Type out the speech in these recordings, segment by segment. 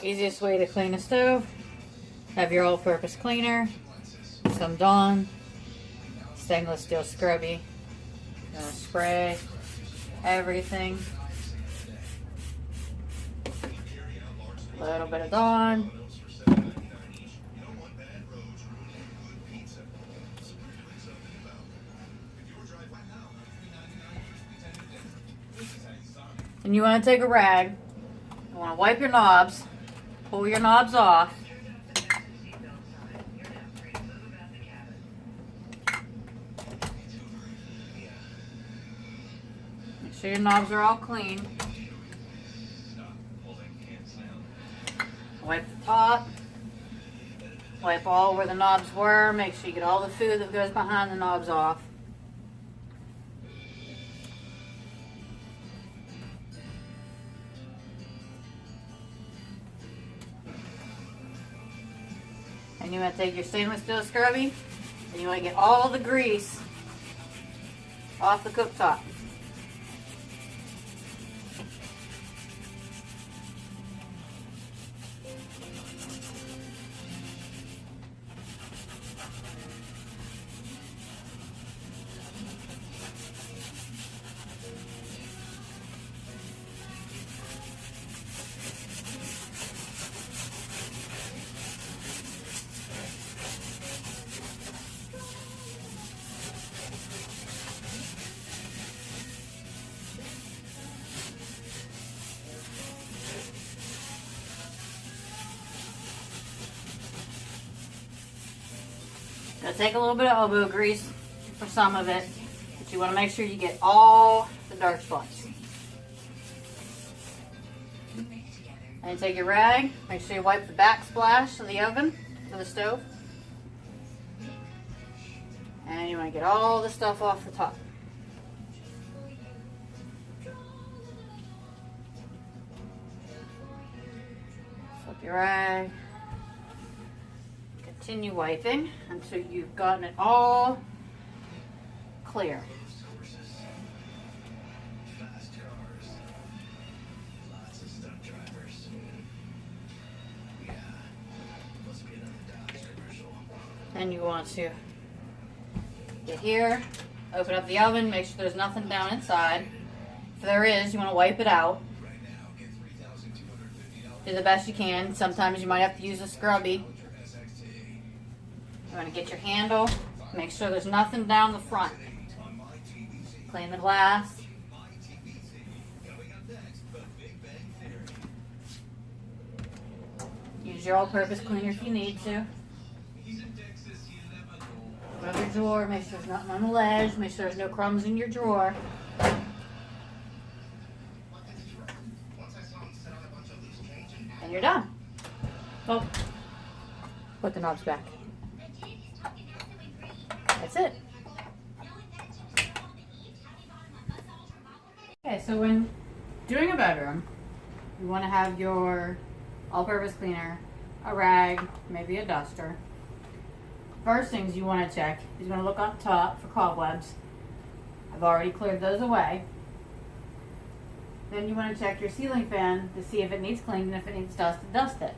Easiest way to clean a stove, have your all-purpose cleaner, some Dawn, stainless steel scrubby. You're gonna spray everything. A little bit of Dawn. And you want to take a rag. You want to wipe your knobs. Pull your knobs off. Make sure your knobs are all clean. Wipe the top. Wipe all where the knobs were. Make sure you get all the food that goes behind the knobs off. And you want to take your stainless steel scrubby and you want to get all the grease off the cooktop. Gonna take a little bit of elbow grease for some of it, but you want to make sure you get all the dark spots. And take your rag, make sure you wipe the backsplash of the oven, of the stove. And you want to get all the stuff off the top. Flip your rag. Continue wiping until you've gotten it all clear. Then you want to get here, open up the oven, make sure there's nothing down inside. If there is, you want to wipe it out. Do the best you can. Sometimes you might have to use a scrubby. You want to get your handle, make sure there's nothing down the front. Clean the glass. Use your all-purpose cleaner if you need to. Open up your drawer, make sure there's nothing on the ledge, make sure there's no crumbs in your drawer. And you're done. Oh, put the knobs back. That's it. Okay, so when doing a bedroom, you want to have your all-purpose cleaner, a rag, maybe a duster. First things you want to check is you want to look on top for cobwebs. I've already cleared those away. Then you want to check your ceiling fan to see if it needs cleaned, and if it needs dust, to dust it.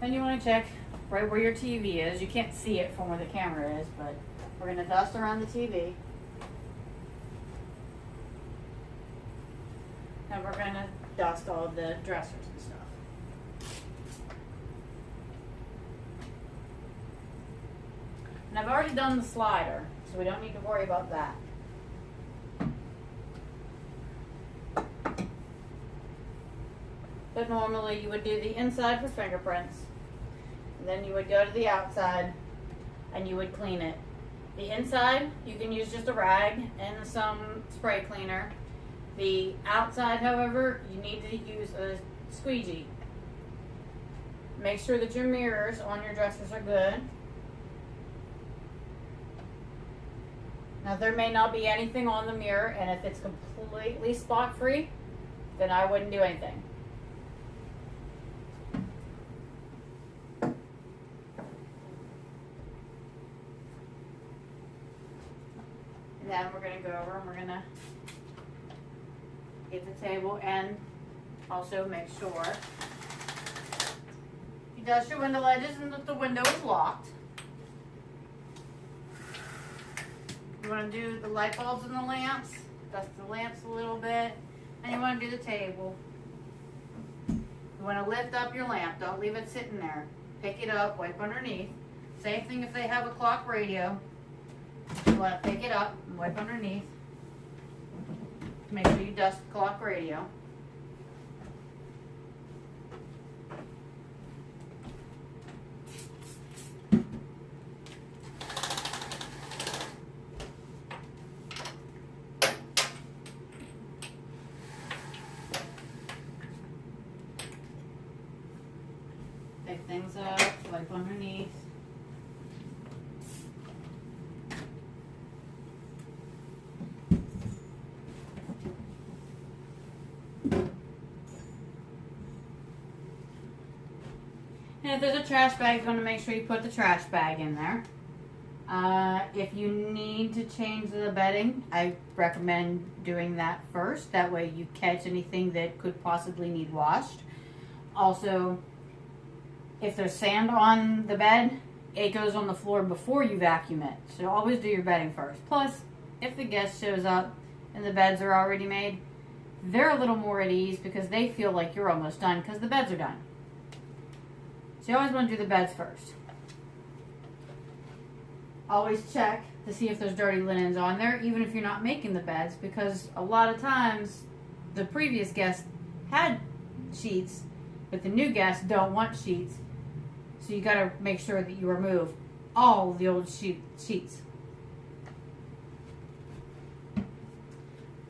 Then you want to check right where your TV is. You can't see it from where the camera is, but we're going to dust around the TV. And we're going to dust all of the dressers and stuff. And I've already done the slider, so we don't need to worry about that. But normally you would do the inside for fingerprints. And then you would go to the outside and you would clean it. The inside, you can use just a rag and some spray cleaner. The outside, however, you need to use a squeegee. Make sure that your mirrors on your dressers are good. Now there may not be anything on the mirror, and if it's completely spot free, then I wouldn't do anything. then we're going to go over and we're going to get the table and also make sure you dust your window ledges and that the window is locked. You want to do the light bulbs and the lamps, dust the lamps a little bit, and you want to do the table. You want to lift up your lamp, don't leave it sitting there. Pick it up, wipe underneath. Same thing if they have a clock radio. You want to pick it up and wipe underneath. Make sure you dust the clock radio. Pick things up, wipe underneath. And if there's a trash bag, you're going to make sure you put the trash bag in there. If you need to change the bedding, I recommend doing that first. That way you catch anything that could possibly need washed. Also, if there's sand on the bed, it goes on the floor before you vacuum it. So always do your bedding first. Plus, if the guest shows up and the beds are already made, they're a little more at ease because they feel like you're almost done because the beds are done. So you always want to do the beds first. Always check to see if there's dirty linens on there, even if you're not making the beds, because a lot of times the previous guest had sheets, but the new guests don't want sheets. So you got to make sure that you remove all the old sheets.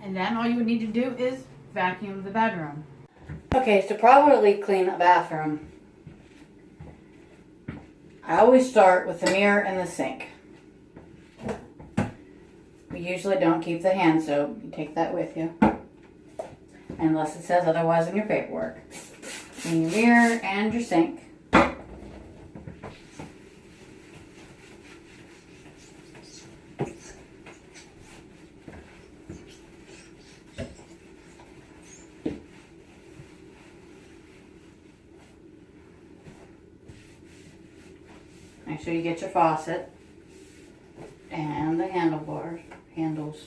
And then all you would need to do is vacuum the bedroom. Okay, to properly clean a bathroom, I always start with the mirror and the sink. We usually don't keep the hand soap. You take that with you. Unless it says otherwise in your paperwork. Clean your mirror and your sink. Make sure you get your faucet and the handles.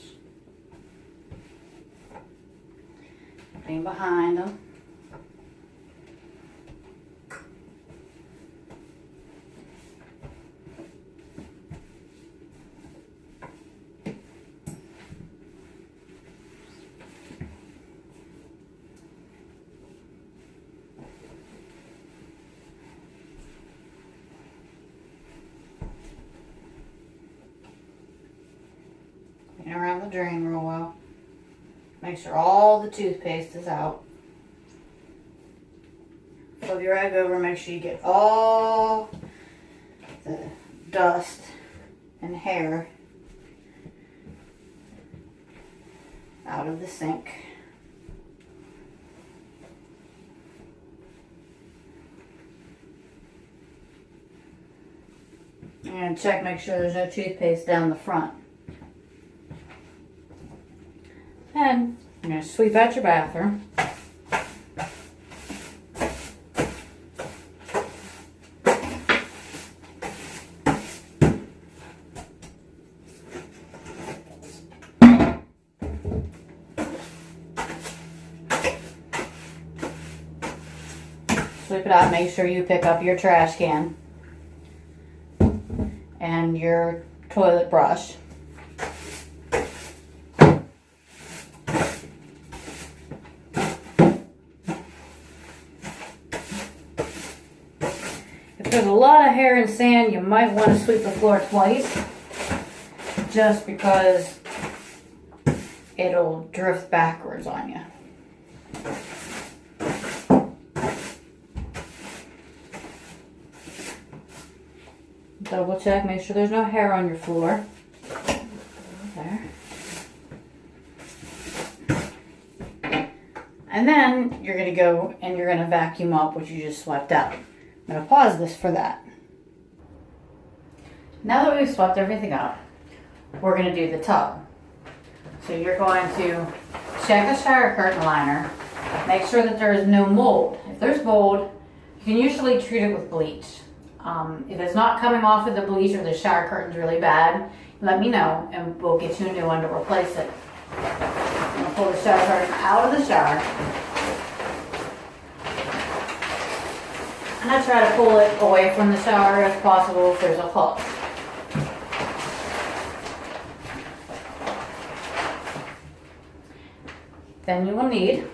Clean behind them. Clean around the drain real well. Make sure all the toothpaste is out. Flip your rag over, make sure you get all the dust and hair out of the sink. And check, make sure there's no toothpaste down the front. And I'm going to sweep out your bathroom. Sweep it out, make sure you pick up your trash can and your toilet brush. If there's a lot of hair and sand, you might want to sweep the floor twice, just because it'll drift backwards on you. Double check, make sure there's no hair on your floor. There. And then you're going to go and you're going to vacuum up what you just swept out. I'm going to pause this for that. Now that we've swept everything up, we're going to do the tub. So you're going to check the shower curtain liner. Make sure that there is no mold. If there's mold, you can usually treat it with bleach. If it's not coming off with the bleach or the shower curtain's really bad, let me know and we'll get you a new one to replace it. I'm gonna pull the shower curtain out of the shower. And I try to pull it away from the shower if possible if there's a hook. Then you will need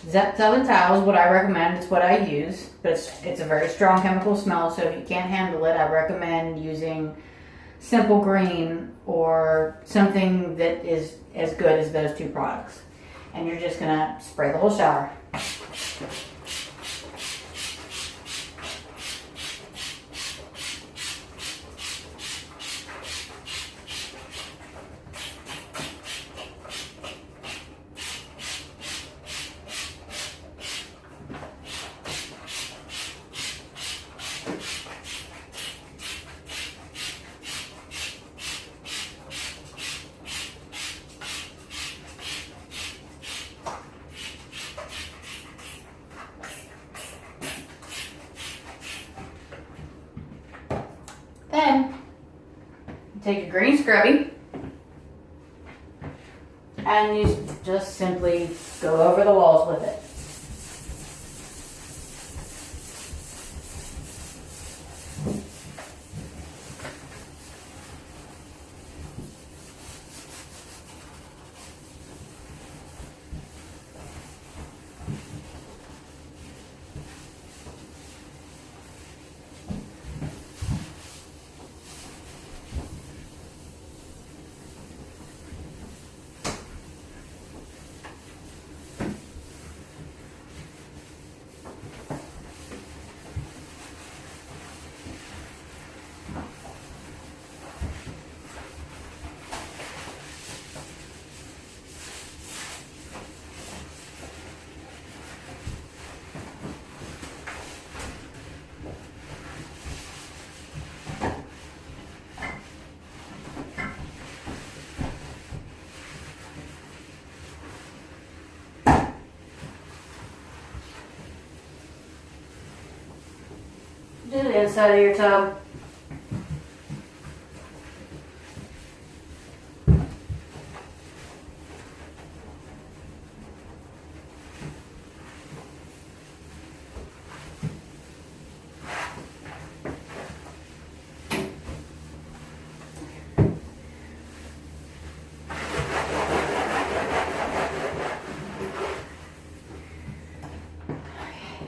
Zep 7 towels, what I recommend. It's what I use, but it's a very strong chemical smell, so if you can't handle it, I recommend using Simple Green or something that is as good as those two products. And you're just gonna spray the whole shower. Then take a green scrubby and you just simply go over the walls with it. Do the inside of your tub.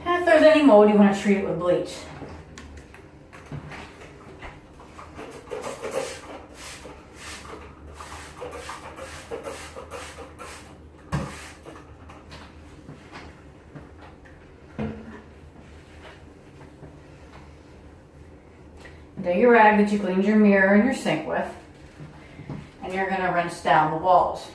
And if there's any mold, you want to treat it with bleach. Do your rag that you cleaned your mirror and your sink with, and you're going to rinse down the walls.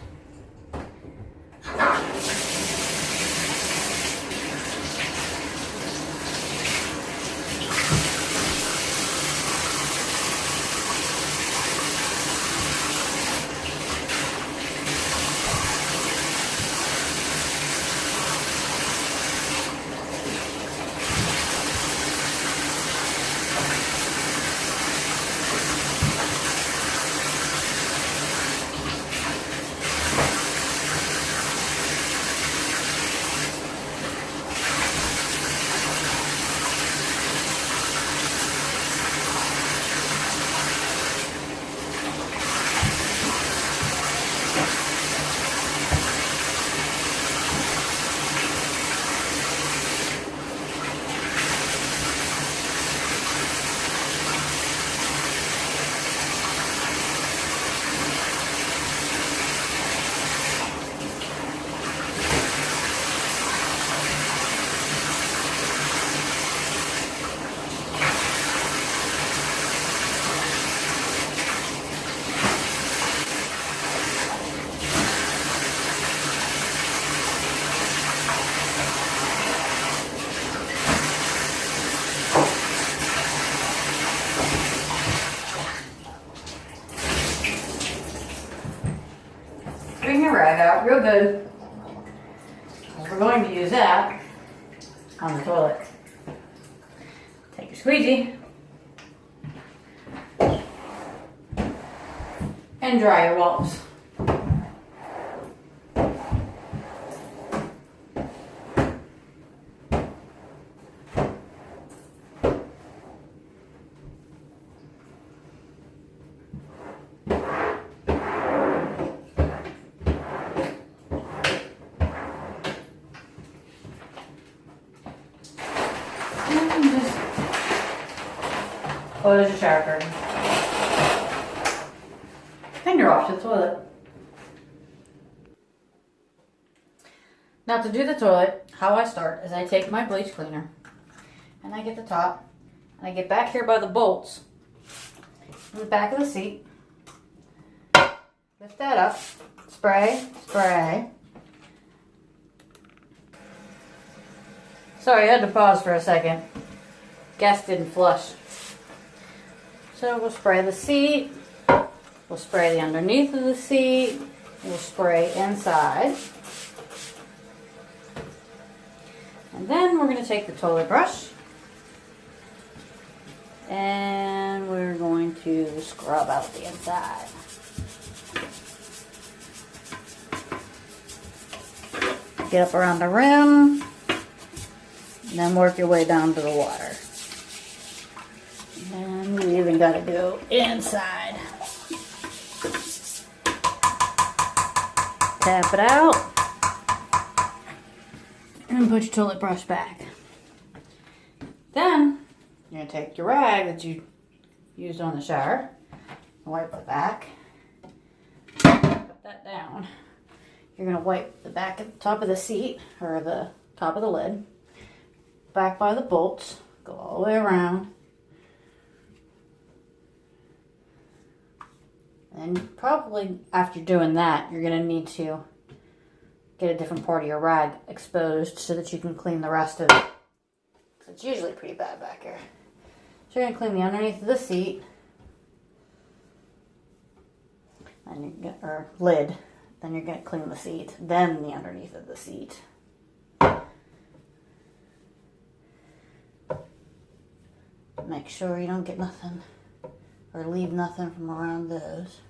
real good. We're going to use that on the toilet. Take your squeegee and dry your walls. Just close your shower curtain. And you're off to the toilet. Now to do the toilet, how I start is I take my bleach cleaner and I get the top and I get back here by the bolts in the back of the seat. Lift that up. Spray, spray. Sorry, I had to pause for a second. Gas didn't flush. So we'll spray the seat. We'll spray the underneath of the seat. We'll spray inside. And then we're going to take the toilet brush. And we're going to scrub out the inside. Get up around the rim. And then work your way down to the water. And we even got to go inside. Tap it out. And put your toilet brush back. Then, you're going to take your rag that you used on the shower. And wipe it back. Put that down. You're going to wipe the back at the top of the seat, or the top of the lid. Back by the bolts, go all the way around. And probably after doing that, you're going to need to get a different part of your rag exposed so that you can clean the rest of it. It's usually pretty bad back here. So you're going to clean the underneath of the seat. And you get, or lid. Then you're going to clean the seat. Then the underneath of the seat. Make sure you don't get nothing or leave nothing from around those.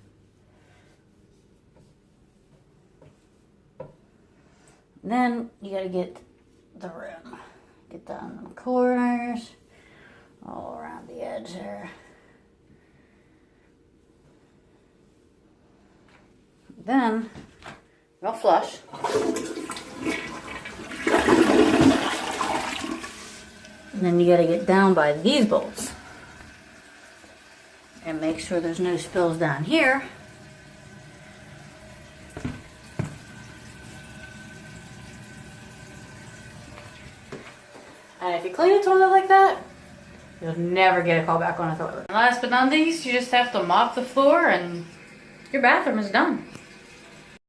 Then you gotta get the rim. Get down the corners, all around the edge there. Then you'll flush. And then you gotta get down by these bolts. And make sure there's no spills down here. And if you clean a toilet like that, you'll never get a call back on a toilet. And last but not least, you just have to mop the floor and your bathroom is done.